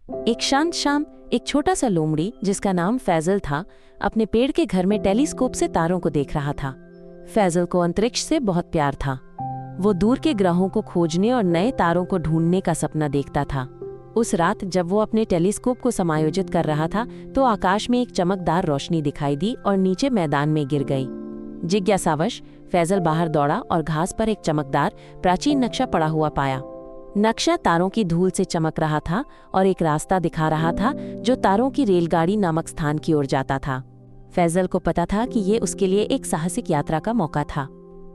एक शांत शाम एक छोटा सा लोमड़ी जिसका नाम फैजल था अपने पेड़ के घर में टेलीस्कोप से तारों को देख रहा था। फैजल को अंतरिक्ष से बहुत प्यार था। वो दूर के ग्रहों को खोजने और नए तारों को ढूंढने का सपना देखता था। उस रात जब वो अपने टेलीस्कोप को समायोजित कर रहा था तो आकाश में एक चमकदार रोशनी दिखाई दी और नीचे मैदान में गिर गई। जिज्ञासावश फैजल बाहर दौड़ा और घास पर एक चमकदार प्राचीन नक्शा पड़ा हुआ पाया। नक्शा तारों की धूल से चमक रहा था और एक रास्ता दिखा रहा था जो तारों की रेलगाड़ी नामक स्थान की ओर जाता था। फैजल को पता था कि ये उसके लिए एक साहसिक यात्रा का मौका था।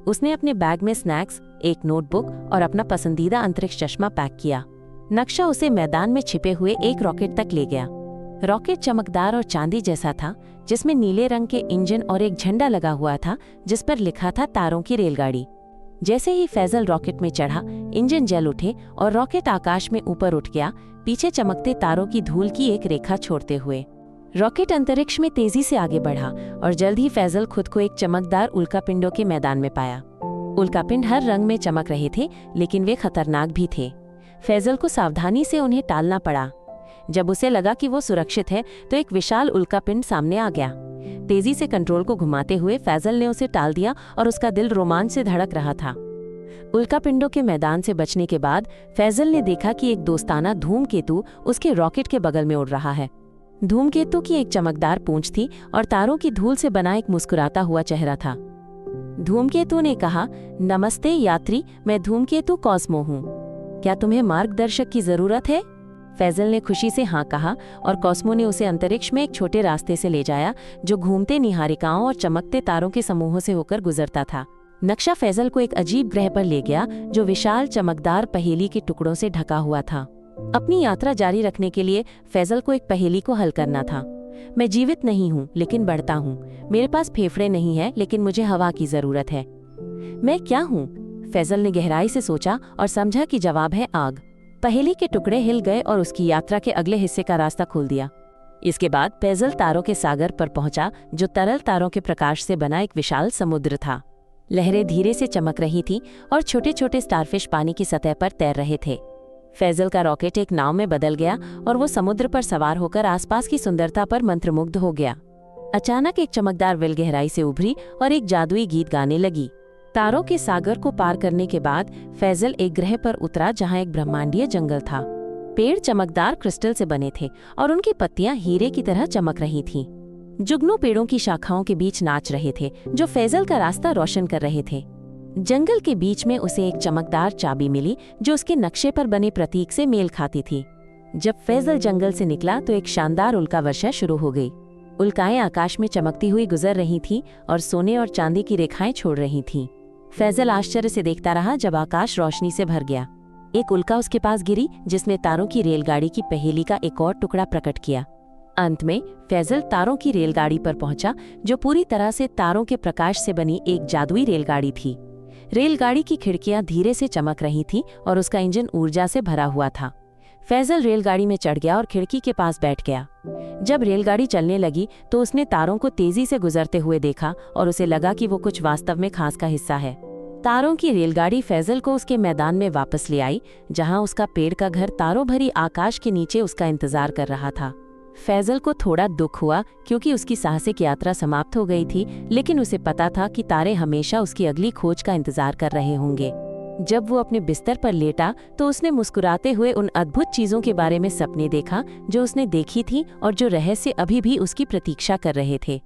उसने अपने बैग में स्नैक्स, एक नोटबुक और अपना पसंदीदा अंतरिक्ष चश्मा पैक किया। नक्शा उसे मैदान में छिपे हुए एक रॉकेट तक ले गया। रॉकेट चमकदार और चांदी जैसा था, जिसमें नीले रंग के इंजन और एक झंडा लगा हुआ था जिस पर लिखा था तारों की रेलगाड़ी। जैसे ही फैजल रॉकेट में चढ़ा, इंजन जल उठे और रॉकेट आकाश में ऊपर उठ गया, पीछे चमकते तारों की धूल की एक रेखा छोड़ते हुए। रॉकेट अंतरिक्ष में तेजी से आगे बढ़ा और जल्द ही फैजल खुद को एक चमकदार उल्कापिंडों के मैदान में पाया। उल्कापिंड हर रंग में चमक रहे थे, लेकिन वे खतरनाक भी थे। फैजल को सावधानी से उन्हें टालना पड़ा। जब उसे लगा कि वो सुरक्षित है तो एक विशाल उल्कापिंड सामने आ गया। तेजी से कंट्रोल को घुमाते हुए फैजल ने उसे टाल दिया और उसका दिल रोमांच से धड़क रहा था। उल्कापिंडों के मैदान से बचने के बाद फैजल ने देखा कि एक दोस्ताना धूमकेतु उसके रॉकेट के बगल में उड़ रहा है। धूमकेतु की एक चमकदार पूंछ थी और तारों की धूल से बना एक मुस्कुराता हुआ चेहरा था। धूमकेतु ने कहा, नमस्ते यात्री, मैं धूमकेतु कॉस्मो हूँ। क्या तुम्हें मार्गदर्शक की जरूरत है? फैजल ने खुशी से हाँ कहा और कॉस्मो ने उसे अंतरिक्ष में एक छोटे रास्ते से ले जाया जो घूमते निहारिकाओं और चमकते तारों के समूहों से होकर गुजरता था। नक्शा फैजल को एक अजीब ग्रह पर ले गया जो विशाल चमकदार पहेली के टुकड़ों से ढका हुआ था। अपनी यात्रा जारी रखने के लिए फैजल को एक पहेली को हल करना था। मैं जीवित नहीं हूँ लेकिन बढ़ता हूँ। मेरे पास फेफड़े नहीं है लेकिन मुझे हवा की जरूरत है। मैं क्या हूँ? फैजल ने गहराई से सोचा और समझा कि जवाब है आग। पहेली के टुकड़े हिल गए और उसकी यात्रा के अगले हिस्से का रास्ता खोल दिया। इसके बाद फैजल तारों के सागर पर पहुंचा जो तरल तारों के प्रकाश से बना एक विशाल समुद्र था। लहरें धीरे से चमक रही थीं और छोटे छोटे स्टारफिश पानी की सतह पर तैर रहे थे। फैजल का रॉकेट एक नाव में बदल गया और वो समुद्र पर सवार होकर आसपास की सुंदरता पर मंत्रमुग्ध हो गया। अचानक एक चमकदार वेल गहराई से उभरी और एक जादुई गीत गाने लगी। तारों के सागर को पार करने के बाद फैजल एक ग्रह पर उतरा जहां एक ब्रह्मांडीय जंगल था। पेड़ चमकदार क्रिस्टल से बने थे और उनकी पत्तियां हीरे की तरह चमक रही थीं। जुगनू पेड़ों की शाखाओं के बीच नाच रहे थे जो फैजल का रास्ता रोशन कर रहे थे। जंगल के बीच में उसे एक चमकदार चाबी मिली जो उसके नक्शे पर बने प्रतीक से मेल खाती थी। जब फैजल जंगल से निकला तो एक शानदार उल्का वर्षा शुरू हो गई। उल्काएं आकाश में चमकती हुई गुजर रही थीं और सोने और चांदी की रेखाएं छोड़ रही थीं। फैजल आश्चर्य से देखता रहा जब आकाश रोशनी से भर गया। एक उल्का उसके पास गिरी जिसने तारों की रेलगाड़ी की पहेली का एक और टुकड़ा प्रकट किया। अंत में फैजल तारों की रेलगाड़ी पर पहुंचा जो पूरी तरह से तारों के प्रकाश से बनी एक जादुई रेलगाड़ी थी। रेलगाड़ी की खिड़कियां धीरे से चमक रही थीं और उसका इंजन ऊर्जा से भरा हुआ था। फैजल रेलगाड़ी में चढ़ गया और खिड़की के पास बैठ गया। जब रेलगाड़ी चलने लगी तो उसने तारों को तेजी से गुजरते हुए देखा और उसे लगा कि वो कुछ वास्तव में खास का हिस्सा है। तारों की रेलगाड़ी फैजल को उसके मैदान में वापस ले आई जहां उसका पेड़ का घर तारों भरी आकाश के नीचे उसका इंतजार कर रहा था। फैजल को थोड़ा दुख हुआ क्योंकि उसकी साहसिक यात्रा समाप्त हो गई थी, लेकिन उसे पता था कि तारे हमेशा उसकी अगली खोज का इंतजार कर रहे होंगे। जब वो अपने बिस्तर पर लेटा तो उसने मुस्कुराते हुए उन अद्भुत चीजों के बारे में सपने देखा जो उसने देखी थी और जो रहस्य अभी भी उसकी प्रतीक्षा कर रहे थे।